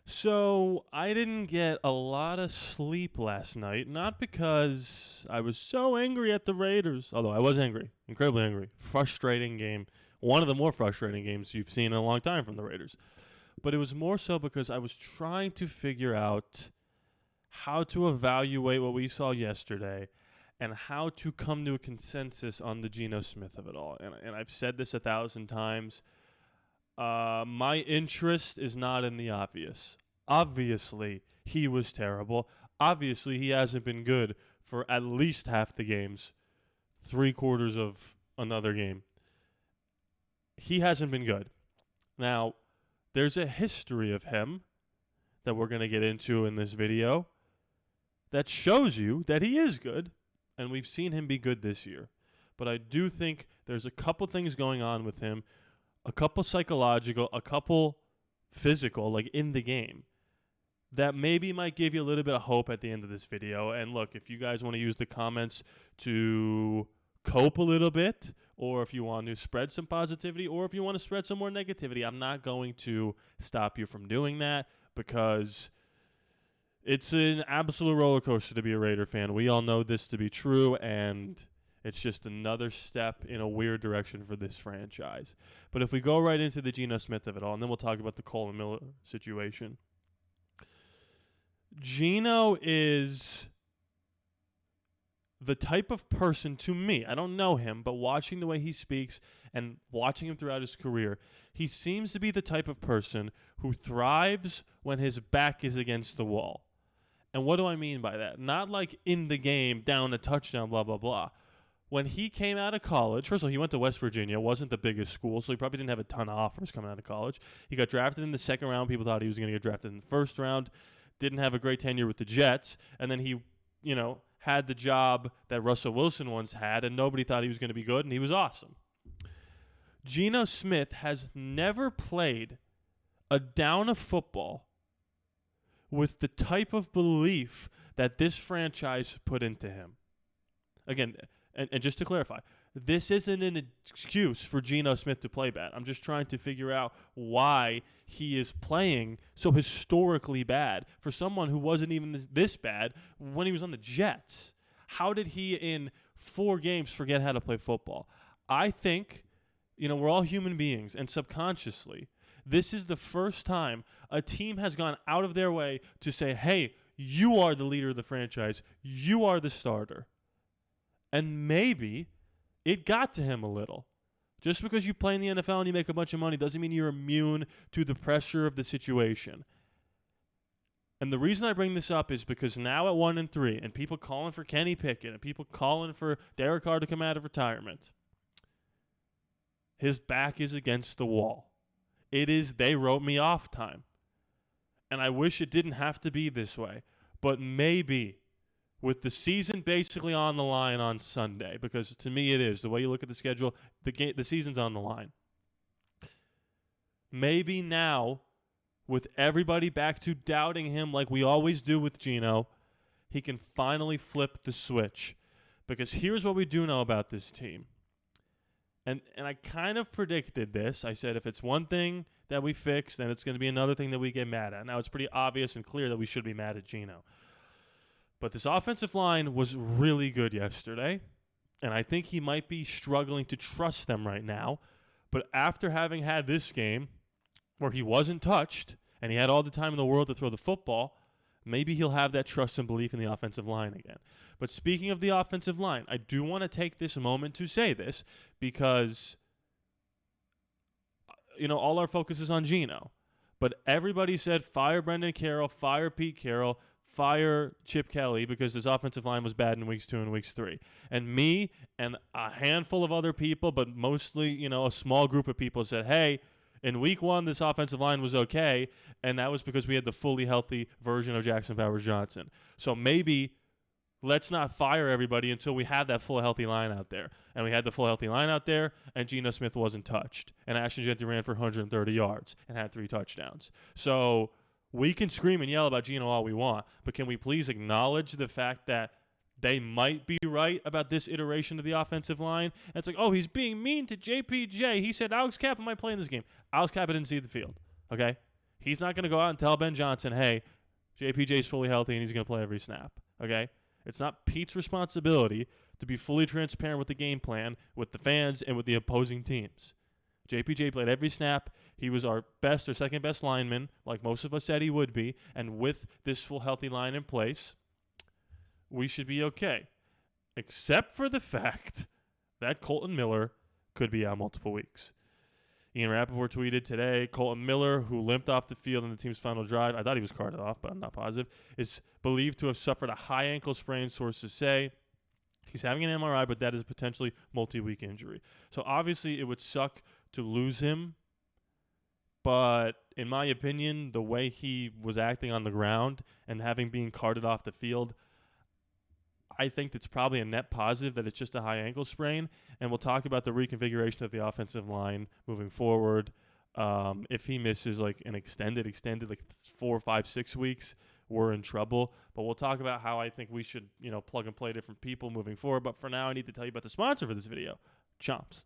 So I didn't get a lot of sleep last night, not because I was so angry at the Raiders, although I was angry, incredibly angry. Frustrating game. One of the more frustrating games you've seen in a long time from the Raiders. But it was more so because I was trying to figure out how to evaluate what we saw yesterday and how to come to a consensus on the Geno Smith of it all. And I've said this 1,000 times. My interest is not in the obvious. Obviously, he was terrible. Obviously, he hasn't been good for at least half the games, 3/4 of another game. He hasn't been good. Now, there's a history of him that we're going to get into in this video that shows you that he is good, and we've seen him be good this year. But I do think there's a couple things going on with him, a couple psychological, a couple physical, like in the game, that maybe might give you a little bit of hope at the end of this video. And look, if you guys want to use the comments to cope a little bit, or if you want to spread some positivity, or if you want to spread some more negativity, I'm not going to stop you from doing that because it's an absolute roller coaster to be a Raider fan. We all know this to be true, and it's just another step in a weird direction for this franchise. But if we go right into the Geno Smith of it all, and then we'll talk about the Kolton Miller situation. Geno is the type of person, to me, I don't know him, but watching the way he speaks and watching him throughout his career, he seems to be the type of person who thrives when his back is against the wall. And what do I mean by that? Not like in the game, down a touchdown, blah, blah, blah. When he came out of college, first of all, he went to West Virginia, wasn't the biggest school, so he probably didn't have a ton of offers coming out of college. He got drafted in the second round. People thought he was going to get drafted in the first round. Didn't have a great tenure with the Jets. And then he, had the job that Russell Wilson once had, and nobody thought he was going to be good, and he was awesome. Geno Smith has never played a down of football with the type of belief that this franchise put into him. Again, and just to clarify, this isn't an excuse for Geno Smith to play bad. I'm just trying to figure out why he is playing so historically bad for someone who wasn't even this bad when he was on the Jets. How did he in 4 games forget how to play football? I think, we're all human beings, and subconsciously, this is the first time a team has gone out of their way to say, hey, you are the leader of the franchise. You are the starter. And maybe it got to him a little. Just because you play in the NFL and you make a bunch of money doesn't mean you're immune to the pressure of the situation. And the reason I bring this up is because now at 1-3, and people calling for Kenny Pickett, and people calling for Derek Carr to come out of retirement, his back is against the wall. It is they wrote me off time. And I wish it didn't have to be this way. But maybe with the season basically on the line on Sunday, because to me it is. The way you look at the schedule, the season's on the line. Maybe now, with everybody back to doubting him like we always do with Geno, he can finally flip the switch. Because here's what we do know about this team. And I kind of predicted this. I said if it's one thing that we fix, then it's going to be another thing that we get mad at. Now, it's pretty obvious and clear that we should be mad at Geno. But this offensive line was really good yesterday, and I think he might be struggling to trust them right now. But after having had this game where he wasn't touched and he had all the time in the world to throw the football, maybe he'll have that trust and belief in the offensive line again. But speaking of the offensive line, I do want to take this moment to say this because, all our focus is on Geno. But everybody said fire Brendan Carroll, fire Pete Carroll, fire Chip Kelly because his offensive line was bad in weeks 2 and weeks 3. And me and a handful of other people, but mostly, a small group of people said, hey, in week 1, this offensive line was okay, and that was because we had the fully healthy version of Jackson Powers-Johnson. So maybe let's not fire everybody until we have that full healthy line out there. And we had the full healthy line out there, and Geno Smith wasn't touched. And Ashton Jeanty ran for 130 yards and had 3 touchdowns. So we can scream and yell about Geno all we want, but can we please acknowledge the fact that they might be right about this iteration of the offensive line? And it's like, oh, he's being mean to JPJ. He said Alex Kappa might play in this game. Alex Kappa didn't see the field, okay? He's not going to go out and tell Ben Johnson, hey, JPJ's fully healthy and he's going to play every snap, okay? It's not Pete's responsibility to be fully transparent with the game plan, with the fans, and with the opposing teams. JPJ played every snap. He was our best or second best lineman, like most of us said he would be, and with this full healthy line in place, we should be okay. Except for the fact that Kolton Miller could be out multiple weeks. Ian Rappaport tweeted today, Kolton Miller, who limped off the field in the team's final drive, I thought he was carted off, but I'm not positive, is believed to have suffered a high ankle sprain, sources say. He's having an MRI, but that is a potentially multi-week injury. So obviously it would suck to lose him, but in my opinion, the way he was acting on the ground and having been carted off the field, I think it's probably a net positive that it's just a high ankle sprain, and we'll talk about the reconfiguration of the offensive line moving forward. If he misses like an extended like 4, 5, 6 weeks, we're in trouble. But we'll talk about how I think we should, plug and play different people moving forward. But for now, I need to tell you about the sponsor for this video, Chomps.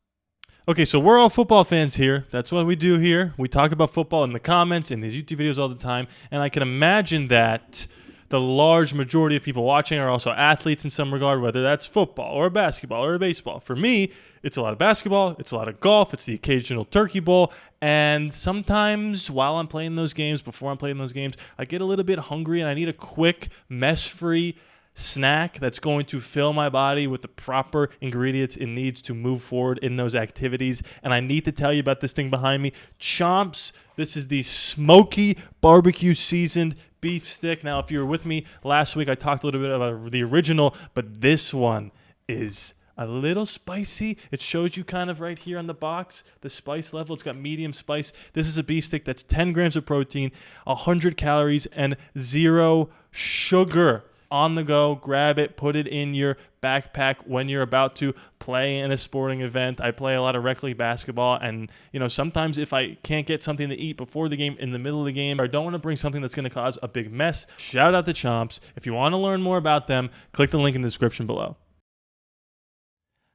Okay, so we're all football fans here. That's what we do here. We talk about football in the comments, in these YouTube videos all the time, and I can imagine that the large majority of people watching are also athletes in some regard, whether that's football or basketball or baseball. For me, it's a lot of basketball, it's a lot of golf, it's the occasional turkey bowl, and sometimes while I'm playing those games, before I'm playing those games, I get a little bit hungry and I need a quick, mess-free snack that's going to fill my body with the proper ingredients it needs to move forward in those activities. And I need to tell you about this thing behind me, Chomps. This is the smoky barbecue seasoned beef stick. Now, if you were with me last week, I talked a little bit about the original, but this one is a little spicy. It shows you kind of right here on the box, the spice level. It's got medium spice. This is a beef stick that's 10 grams of protein, 100 calories, and 0 sugar. On the go, grab it, put it in your backpack when you're about to play in a sporting event. I play a lot of rec league basketball, and sometimes if I can't get something to eat before the game, in the middle of the game, or I don't want to bring something that's going to cause a big mess, shout out to Chomps. If you want to learn more about them, click the link in the description below.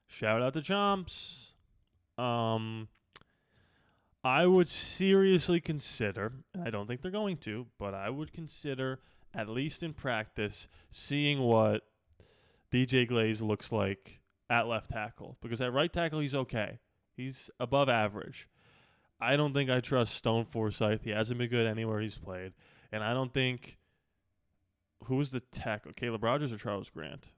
Shout out to Chomps. I would seriously consider, and I don't think they're going to, but I would consider, at least in practice, seeing what DJ Glaze looks like at left tackle. Because at right tackle, he's okay. He's above average. I don't think I trust Stone Forsythe. He hasn't been good anywhere he's played. And I don't think... Who's the tackle? Caleb Rogers or Charles Grant?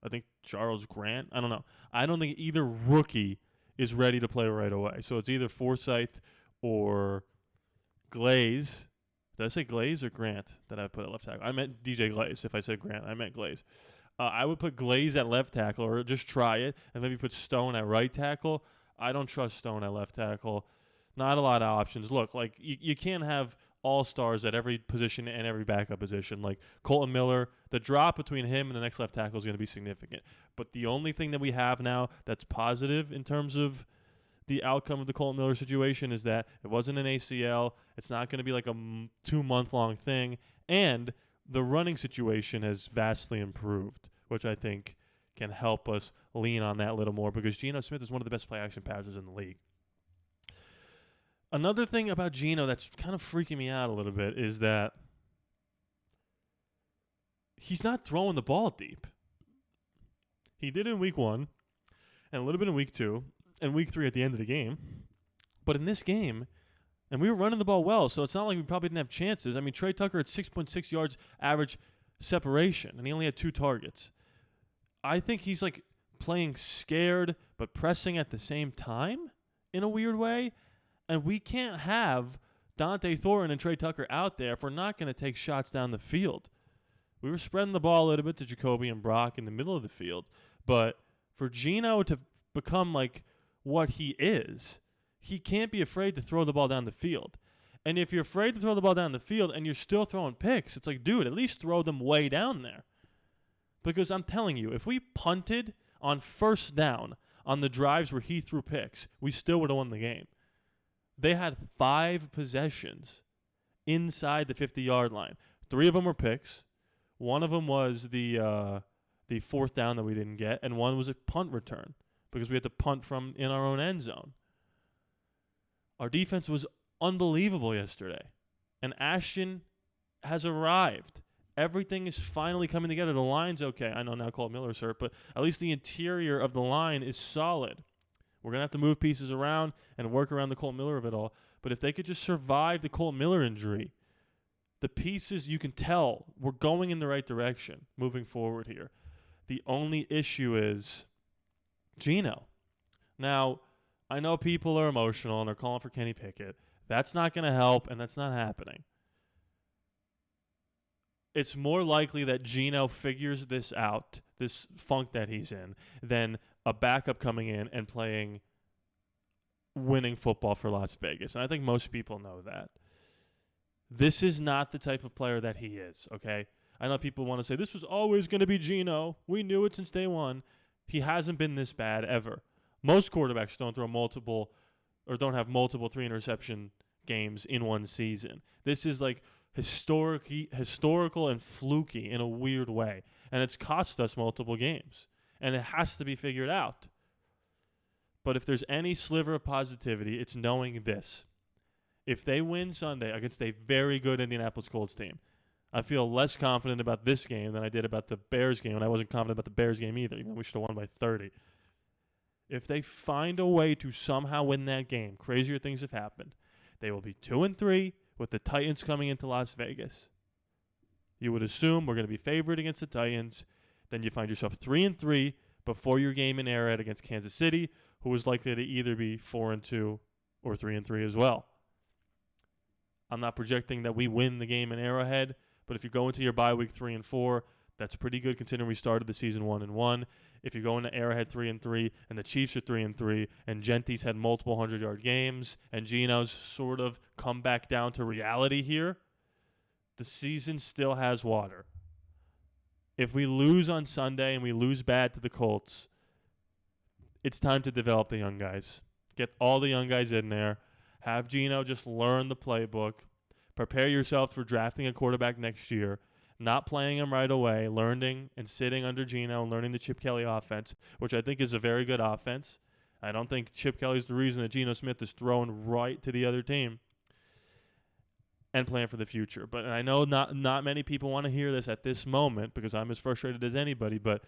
I think Charles Grant. I don't know. I don't think either rookie is ready to play right away. So it's either Forsythe or Glaze. Did I say Glaze or Grant that I put at left tackle? I meant DJ Glaze. If I said Grant, I meant Glaze. I would put Glaze at left tackle, or just try it, and maybe put Stone at right tackle. I don't trust Stone at left tackle. Not a lot of options. Look, like you can't have all-stars at every position and every backup position. Like Kolton Miller, the drop between him and the next left tackle is going to be significant. But the only thing that we have now that's positive in terms of the outcome of the Kolton Miller situation is that it wasn't an ACL. It's not going to be like a 2-month-long thing. And the running situation has vastly improved, which I think can help us lean on that a little more, because Geno Smith is one of the best play-action passers in the league. Another thing about Geno that's kind of freaking me out a little bit is that he's not throwing the ball deep. He did in week 1 and a little bit in week 2 and week 3 at the end of the game. But in this game, and we were running the ball well, so it's not like we probably didn't have chances. I mean, Trey Tucker had 6.6 yards average separation, and he only had 2 targets. I think he's like playing scared but pressing at the same time in a weird way. And we can't have Dante Thornton and Trey Tucker out there if we're not going to take shots down the field. We were spreading the ball a little bit to Jacoby and Brock in the middle of the field. But for Geno to become like what he is, he can't be afraid to throw the ball down the field. And if you're afraid to throw the ball down the field and you're still throwing picks, it's like, dude, at least throw them way down there. Because I'm telling you, if we punted on first down on the drives where he threw picks, we still would have won the game. They had 5 possessions inside the 50-yard line. 3 of them were picks. One of them was the 4th down that we didn't get, and one was a punt return because we had to punt from in our own end zone. Our defense was unbelievable yesterday, And Ashton has arrived. Everything is finally coming together. The line's okay. I know now Kolton Miller's hurt, but at least the interior of the line is solid. We're going to have to move pieces around and work around the Kolton Miller of it all. But if they could just survive the Kolton Miller injury, the pieces, you can tell we're going in the right direction moving forward here. The only issue is Geno. Now, I know people are emotional and they're calling for Kenny Pickett. That's not going to help, and that's not happening. It's more likely that Geno figures this out, this funk that he's in, than a backup coming in and playing winning football for Las Vegas. And I think most people know that. This is not the type of player that he is, okay? I know people want to say, this was always going to be Geno. We knew it since day one. He hasn't been this bad ever. Most quarterbacks don't have multiple 3-interception games in one season. This is like historical and fluky in a weird way. And it's cost us multiple games. And it has to be figured out. But if there's any sliver of positivity, it's knowing this. If they win Sunday against a very good Indianapolis Colts team, I feel less confident about this game than I did about the Bears game, and I wasn't confident about the Bears game either. We should have won by 30. If they find a way to somehow win that game, crazier things have happened. They will be 2-3 with the Titans coming into Las Vegas. You would assume we're going to be favored against the Titans. Then you find yourself 3-3 before your game in Arrowhead against Kansas City, who is likely to either be 4-2 or 3-3 as well. I'm not projecting that we win the game in Arrowhead, but if you go into your bye week 3-4, that's pretty good considering we started the season 1-1. If you go into Arrowhead 3-3 and the Chiefs are 3-3 and Genti's had multiple 100-yard games and Geno's sort of come back down to reality here, the season still has water. If we lose on Sunday and we lose bad to the Colts, it's time to develop the young guys. Get all the young guys in there. Have Geno just learn the playbook. Prepare yourself for drafting a quarterback next year. Not playing him right away, learning and sitting under Geno and learning the Chip Kelly offense, which I think is a very good offense. I don't think Chip Kelly's the reason that Geno Smith is thrown right to the other team and plan for the future. But I know not many people want to hear this at this moment because I'm as frustrated as anybody, but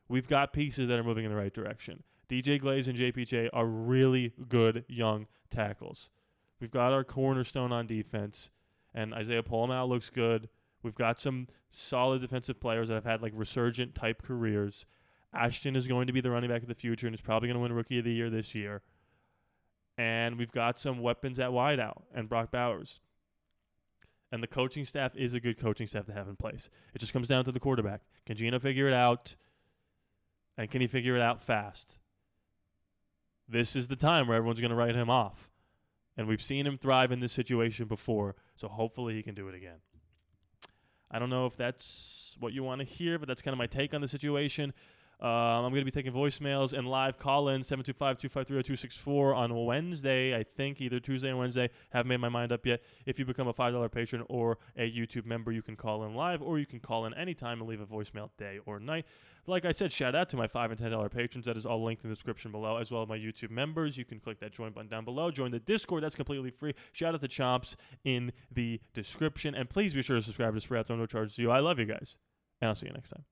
we've got pieces that are moving in the right direction. DJ Glaze and JPJ are really good young tackles. We've got our cornerstone on defense, and Isaiah Paul looks good. We've got some solid defensive players that have had like resurgent type careers. Ashton is going to be the running back of the future and is probably going to win Rookie of the Year this year. And we've got some weapons at wideout and Brock Bowers. And the coaching staff is a good coaching staff to have in place. It just comes down to the quarterback. Can Geno figure it out? And can he figure it out fast? This is the time where everyone's going to write him off. And we've seen him thrive in this situation before, so hopefully he can do it again. I don't know if that's what you want to hear, but that's kind of my take on the situation. I'm going to be taking voicemails and live call-ins, 725-253-0264 on Wednesday, I think, either Tuesday or Wednesday. Haven't made my mind up yet. If you become a $5 patron or a YouTube member, you can call in live, or you can call in anytime and leave a voicemail day or night. Like I said, shout out to my $5 and $10 patrons. That is all linked in the description below, as well as my YouTube members. You can click that join button down below. Join the Discord. That's completely free. Shout out to Chomps in the description. And please be sure to subscribe to Spread. No charges to you. I love you guys. And I'll see you next time.